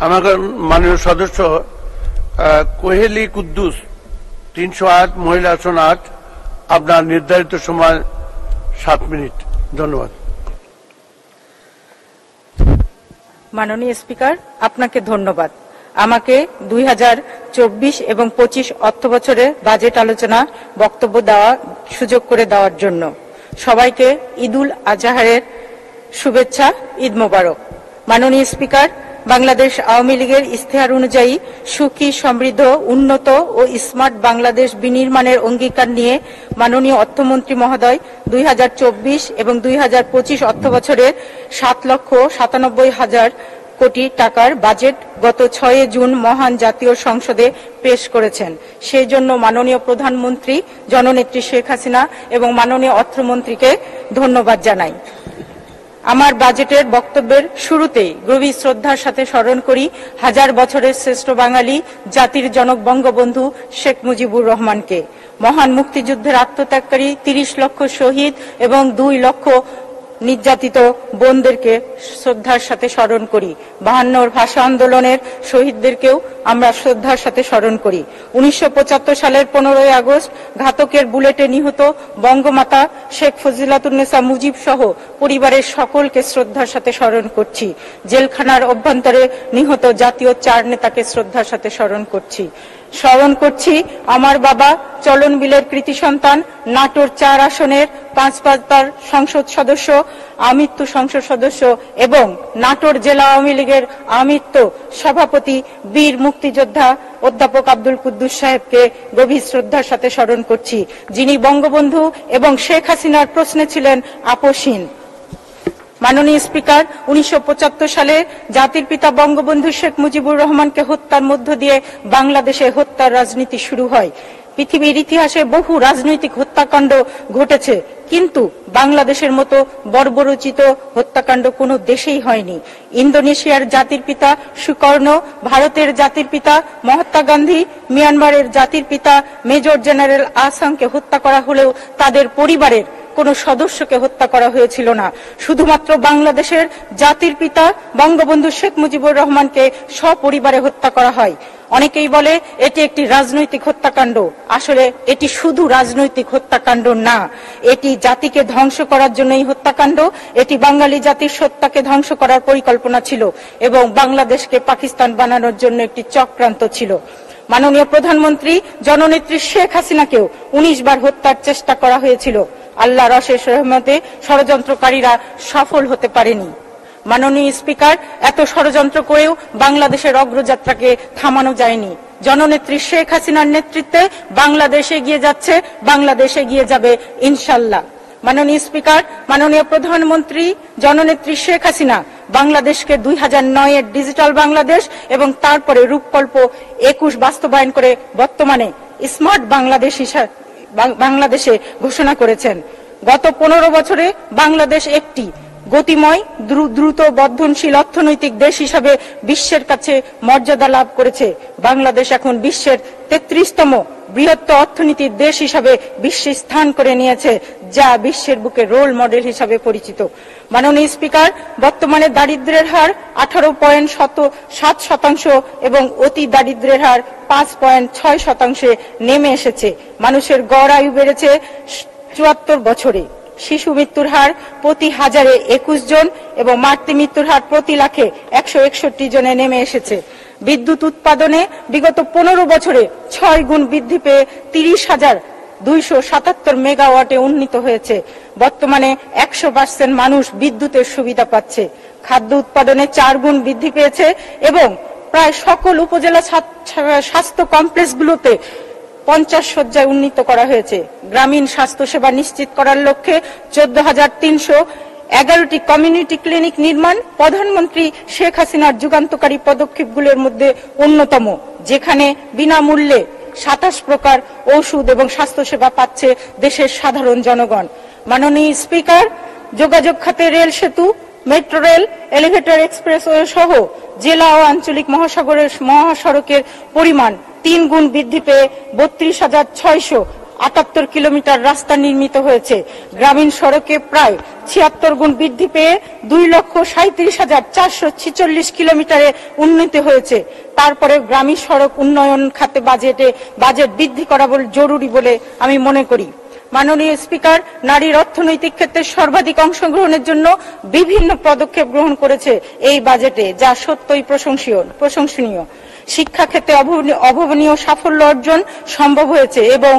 আমার মাননীয় সদস্য কোহেলি কুদ্দুস 308 মহিলা আসন 8 আপনার নির্ধারিত সময় 7 মিনিট। ধন্যবাদ। মাননীয় স্পিকার, আপনাকে ধন্যবাদ আমাকে 2024 এবং 25 অর্থ বছরে বাজেট আলোচনা বক্তব্য দেওয়ার সুযোগ করে দেওয়ার জন্য। সবাইকে ঈদুল আজহারের শুভেচ্ছা, ঈদ মোবারক। মাননীয় স্পিকার, বাংলাদেশ আওয়ামী লীগের ইস্তেহার অনুযায়ী সুখী, সমৃদ্ধ, উন্নত ও স্মার্ট বাংলাদেশ বিনির্মাণের অঙ্গীকার নিয়ে মাননীয় অর্থমন্ত্রী মহোদয় 2024 এবং 2025 অর্থ বছরের 7,97,000 কোটি টাকার বাজেট গত 6 জুন মহান জাতীয় সংসদে পেশ করেছেন। সেই জন্য মাননীয় প্রধানমন্ত্রী জননেত্রী শেখ হাসিনা এবং মাননীয় অর্থমন্ত্রীকে ধন্যবাদ জানাই। আমার বাজেটের বক্তব্যের শুরুতেই গভীর শ্রদ্ধার সাথে স্মরণ করি হাজার বছরের শ্রেষ্ঠ বাঙালি, জাতির জনক বঙ্গবন্ধু শেখ মুজিবুর রহমানকে। মহান মুক্তিযুদ্ধের আত্মত্যাগকারী 30 লক্ষ শহীদ এবং 2 লক্ষ নির্যাতিত বোনদেরকে শ্রদ্ধার সাথে স্মরণ করি। 52 ভাষা আন্দোলনের শহীদদেরকেও আমরা শ্রদ্ধার সাথে স্মরণ করি। 1975 সালের 15 আগস্ট ঘাতকের বুলেটে নিহত বঙ্গমাতা শেখ ফজিলাতুন্নেসা মুজিব সহ পরিবারের সকলকে শ্রদ্ধার সাথে স্মরণ করছি। জেলখানার অভ্যন্তরে নিহত জাতীয় 4 নেতাকে শ্রদ্ধার সাথে স্মরণ করছি আমার বাবা চলন বিলের কৃতি সন্তান, নাটোর 4 আসনের 5 সংসদ সদস্য, আমৃত্যু সংসদ সদস্য এবং নাটোর জেলা আওয়ামী লীগের আমৃত্যু সভাপতি বীর মুক্তিযোদ্ধা অধ্যাপক আব্দুল কুদ্দুস সাহেবকে গভীর শ্রদ্ধার সাথে স্মরণ করছি, যিনি বঙ্গবন্ধু এবং শেখ হাসিনার প্রশ্নে ছিলেন আপোষহীন। মাননীয় স্পিকার, 1975 সালে জাতির পিতা বঙ্গবন্ধু শেখ মুজিবুর রহমানকে হত্যার মধ্য দিয়ে বাংলাদেশে হত্যার রাজনীতি শুরু হয়। পৃথিবীর ইতিহাসে বহু রাজনৈতিক হত্যাকাণ্ড ঘটেছে, কিন্তু বাংলাদেশের মতো বর্বরোচিত হত্যাকাণ্ড কোনো দেশেই হয়নি। ইন্দোনেশিয়ার জাতির পিতা সুকর্ণ, ভারতের জাতির পিতা মহাত্মা গান্ধী, মিয়ানমারের জাতির পিতা মেজর জেনারেল আসাংকে হত্যা করা হলেও তাদের পরিবারের কোন সদস্যকে হত্যা করা হয়েছিল না। শুধুমাত্র বাংলাদেশের জাতির পিতা বঙ্গবন্ধু শেখ মুজিবুর রহমানকে সপরিবারে হত্যা করা হয়। অনেকেই বলে এটি একটি রাজনৈতিক হত্যাকাণ্ড। আসলে এটি শুধু রাজনৈতিক হত্যাকাণ্ড না, এটি জাতিকে ধ্বংস করার জন্যই হত্যাকাণ্ড। এটি বাঙালি জাতির সত্তাকে ধ্বংস করার পরিকল্পনা ছিল এবং বাংলাদেশকে পাকিস্তান বানানোর জন্য একটি চক্রান্ত ছিল। মাননীয় প্রধানমন্ত্রী জননেত্রী শেখ হাসিনাকেও 19 বার হত্যার চেষ্টা করা হয়েছিল। আল্লাহর অশেষ রহমতে ষড়যন্ত্রকারীরা সফল হতে পারেনি। মাননীয় স্পিকার, এত ষড়যন্ত্র করেও বাংলাদেশের অগ্রযাত্রাকে থামানো যায়নি। জননেত্রী শেখ হাসিনার নেতৃত্বে বাংলাদেশ এগিয়ে যাচ্ছে, বাংলাদেশ এগিয়ে যাবে ইনশাল্লাহ। মাননীয় স্পিকার, মাননীয় প্রধানমন্ত্রী জননেত্রী শেখ হাসিনা বাংলাদেশকে 2009 এর ডিজিটাল বাংলাদেশ এবং তারপরে রূপকল্প 21 বাস্তবায়ন করে বর্তমানে স্মার্ট বাংলাদেশে ঘোষণা করেছেন। গত 15 বছরে বাংলাদেশ একটি গতিময়, দ্রুত বর্ধনশীল অর্থনৈতিক দেশ হিসাবে বিশ্বের কাছে মর্যাদা লাভ করেছে। বাংলাদেশ এখন বিশ্বের 33তম বৃহত্তম অর্থনীতির দেশ হিসাবে বিশ্বে স্থান করে নিয়েছে, যা বিশ্বের বুকে রোল মডেল হিসাবে পরিচিত। মাননীয় স্পিকার, বর্তমানে দারিদ্র্যের হার 18.7% এবং অতি দারিদ্র্যের হার 5.6% নেমে এসেছে। মানুষের গড় আয়ু বেড়েছে 74 বছরে। শিশু মৃত্যুর হার প্রতি 1000-এ 21 জন এবং মাতৃ মৃত্যুর হার প্রতি লাখে 161 জনে নেমে এসেছে। বিদ্যুৎ উৎপাদনে বিগত 15 বছরে 6 গুণ বৃদ্ধি পেয়ে 30,277 মেগাওয়াটে উন্নীত হয়েছে। বর্তমানে 100% মানুষ বিদ্যুতের সুবিধা পাচ্ছে। খাদ্য উৎপাদনে 4 গুণ বৃদ্ধি পেয়েছে এবং প্রায় সকল উপজেলা স্বাস্থ্য কমপ্লেক্সগুলোতে 50 শয্যায় উন্নীত করা হয়েছে। গ্রামীণ স্বাস্থ্য সেবা নিশ্চিত করার লক্ষ্যে 14,311টি কমিউনিটি ক্লিনিক নির্মাণ প্রধানমন্ত্রী শেখ হাসিনার যুগান্তকারী পদক্ষেপগুলোর মধ্যে অন্যতম, যেখানে বিনামূল্যে 27 প্রকার ঔষধ এবং স্বাস্থ্যসেবা পাচ্ছে দেশের সাধারণ জনগণ। মাননীয় স্পিকার, যোগাযোগ খাতে রেল সেতু, মেট্রো রেল, এলিভেটর এক্সপ্রেসওয়ে সহ জেলা ও আঞ্চলিক মহাসড়কের পরিমাণ 3 গুণ বৃদ্ধি পেয়ে 78 কিলোমিটার রাস্তা নির্মিত হয়েছে। গ্রামীণ সড়কে প্রায় 76 গুণ বৃদ্ধি পেয়ে 2,37,446 কিলোমিটারে উন্নতি হয়েছে। তারপরে গ্রামীণ সড়ক উন্নয়ন খাতে বাজেট বৃদ্ধি করা জরুরি বলে আমি মনে করি। মাননীয় স্পিকার নারীর অর্থনৈতিক ক্ষেত্রে সর্বাধিক অংশগ্রহণের জন্য বিভিন্ন পদক্ষেপ গ্রহণ করেছে এই বাজেটে, যা সত্যই প্রশংসনীয়। শিক্ষা ক্ষেত্রে অভাবনীয় সাফল্য অর্জন সম্ভব হয়েছে এবং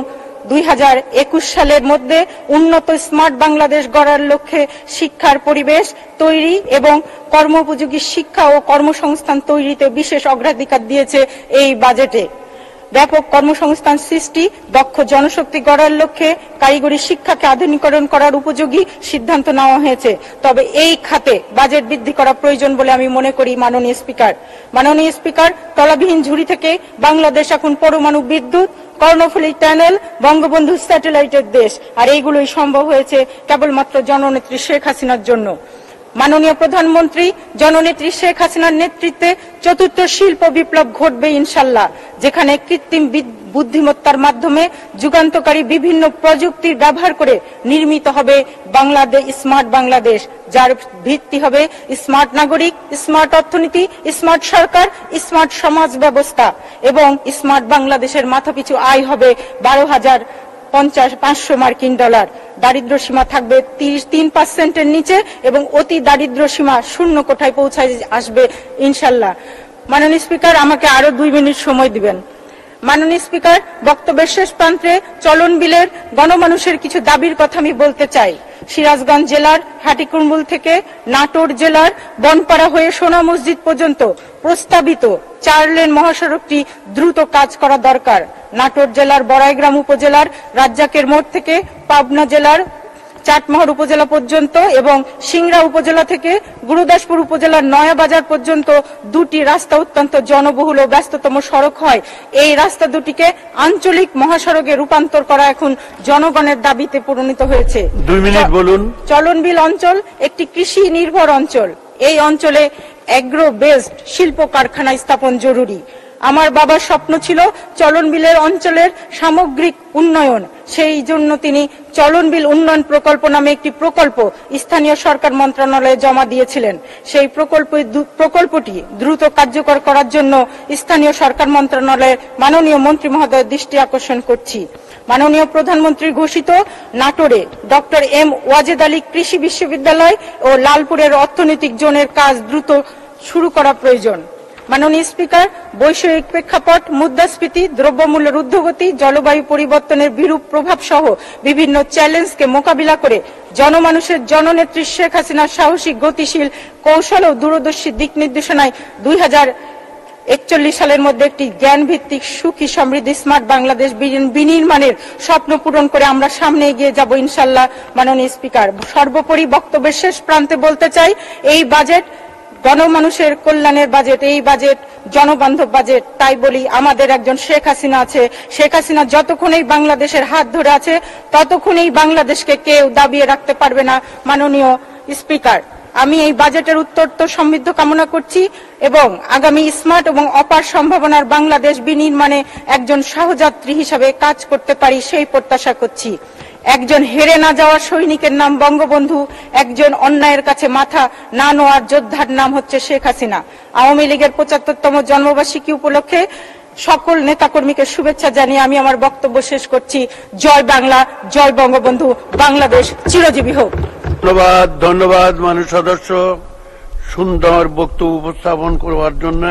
2021 সালের মধ্যে উন্নত স্মার্ট বাংলাদেশ গড়ার লক্ষ্যে শিক্ষার পরিবেশ তৈরি এবং কর্মোপযোগী শিক্ষা ও কর্মসংস্থান তৈরিতে বিশেষ অগ্রাধিকার দিয়েছে এই বাজেটে। ব্যাপক কর্মসংস্থান সৃষ্টি, দক্ষ জনশক্তি গড়ার লক্ষ্যে কারিগরি শিক্ষাকে আধুনিকরণ করার উপযোগী সিদ্ধান্ত নেওয়া হয়েছে। তবে এই খাতে বাজেট বৃদ্ধি করা প্রয়োজন বলে আমি মনে করি। মাননীয় স্পিকার, তলাবিহীন ঝুড়ি থেকে বাংলাদেশ এখন পরমাণু বিদ্যুৎ, কর্ণফুলী টানেল, বঙ্গবন্ধু স্যাটেলাইটের দেশ, আর এইগুলোই সম্ভব হয়েছে কেবলমাত্র জননেত্রী শেখ হাসিনার জন্য। মাননীয় প্রধানমন্ত্রী জননেত্রী শেখ হাসিনার নেতৃত্বে চতুর্থ শিল্প বিপ্লব ঘটবে ইনশাল্লাহ, যেখানে কৃত্রিম বুদ্ধিমত্তার মাধ্যমে যুগান্তকারী বিভিন্ন প্রযুক্তির ব্যবহার করে নির্মিত হবে স্মার্ট বাংলাদেশ, যার ভিত্তি হবে স্মার্ট নাগরিক, স্মার্ট অর্থনীতি, স্মার্ট সরকার, স্মার্ট সমাজ ব্যবস্থা এবং স্মার্ট বাংলাদেশের মাথাপিছু আয় হবে 12,500 মার্কিন ডলার। দারিদ্র সীমা থাকবে 3% নিচে এবং অতি দারিদ্র সীমা শূন্য কোঠায় পৌঁছায় আসবে ইনশাল্লাহ। মাননীয় স্পিকার, আমাকে আরো 2 মিনিট সময় দিবেন। মাননীয় স্পিকার, বক্তব্যের শেষ প্রান্তে চলন বিলের গণমানুষের কিছু দাবির কথা আমি বলতে চাই। সিরাজগঞ্জ জেলার হাটিকুমরুল থেকে নাটোর জেলার বনপাড়া হয়ে সোনা মসজিদ পর্যন্ত প্রস্তাবিত 4 লেন মহাসড়কটি দ্রুত কাজ করা দরকার। নাটোর জেলার বড়াইগ্রাম উপজেলার রাজ্জাকের মোড় থেকে পাবনা জেলার চাটমোহর উপজেলা পর্যন্ত এবং সিংড়া উপজেলা থেকে গুরুদাসপুর উপজেলার নয়াবাজার পর্যন্ত 2টি রাস্তা অত্যন্ত জনবহুল ও ব্যস্ততম সড়ক হয়। এই রাস্তা দুটিকে আঞ্চলিক মহাসড়কে রূপান্তর করা এখন জনগণের দাবিতে পরিণত হয়েছে। 2 মিনিট বলুন। চলনবিল অঞ্চল একটি কৃষি নির্ভর অঞ্চল। এই অঞ্চলে অ্যাগ্রো বেসড শিল্প কারখানা স্থাপন জরুরি। আমার বাবার স্বপ্ন ছিল চলনবিলের অঞ্চলের সামগ্রিক উন্নয়ন। সেই জন্য তিনি চলনবিল উন্নয়ন প্রকল্প নামে একটি প্রকল্প স্থানীয় সরকার মন্ত্রণালয়ে জমা দিয়েছিলেন। সেই প্রকল্পটি দ্রুত কার্যকর করার জন্য স্থানীয় সরকার মন্ত্রণালয়ের মাননীয় মন্ত্রী মহোদয়ের দৃষ্টি আকর্ষণ করছি। মাননীয় প্রধানমন্ত্রীর ঘোষিত নাটোরে ডক্টর এম ওয়াজেদ আলী কৃষি বিশ্ববিদ্যালয় ও লালপুরের অর্থনৈতিক জোনের কাজ দ্রুত শুরু করা প্রয়োজন। মাননীয় স্পিকার, বৈষয়িক প্রেক্ষাপট, মুদ্রাস্ফীতি, দ্রব্যমূল্যের ঊর্ধ্বগতি, জলবায়ু পরিবর্তনের বিরূপ প্রভাব সহ বিভিন্ন চ্যালেঞ্জকে মোকাবিলা করে জনমানুষের জননেত্রী শেখ হাসিনার সাহসী, গতিশীল, কৌশল ও দূরদর্শী দিক নির্দেশনায় 2041 সালের মধ্যে একটি জ্ঞান ভিত্তিক সুখী সমৃদ্ধি স্মার্ট বাংলাদেশ বিনির্মাণের স্বপ্ন পূরণ করে আমরা সামনে এগিয়ে যাব ইনশাল্লাহ। মাননীয় স্পিকার, সর্বোপরি বক্তব্যের শেষ প্রান্তে বলতে চাই, এই বাজেট গণমানুষের কল্যাণের বাজেট, এই বাজেট জনবান্ধব বাজেট। তাই বলি, আমাদের একজন শেখ হাসিনা আছে। শেখ হাসিনা যতক্ষণ এই বাংলাদেশের হাত ধরে আছে ততক্ষণ এই বাংলাদেশকে কেউ দাবিয়ে রাখতে পারবে না। মাননীয় স্পিকার, আমি এই বাজেটের উত্তরোত্তর সমৃদ্ধ কামনা করছি এবং আগামী স্মার্ট এবং অপার সম্ভাবনার বাংলাদেশ বিনির্মাণে একজন সহযাত্রী হিসাবে কাজ করতে পারি সেই প্রত্যাশা করছি। একজন হেরে না যাওয়া সৈনিকের নাম বঙ্গবন্ধু, একজন অন্যায়ের কাছে মাথা না নোয়ার যোদ্ধার নাম হচ্ছে শেখ হাসিনা। আওয়ামী লীগের 75তম জন্মবার্ষিকী উপলক্ষে সকল নেতাকর্মীকে শুভেচ্ছা জানিয়ে আমি আমার বক্তব্য শেষ করছি। জয় বাংলা, জয় বঙ্গবন্ধু, বাংলাদেশ চিরজীবী হোক। ধন্যবাদ মাননীয় সদস্য সুন্দর বক্তব্য উপস্থাপন করবার জন্য।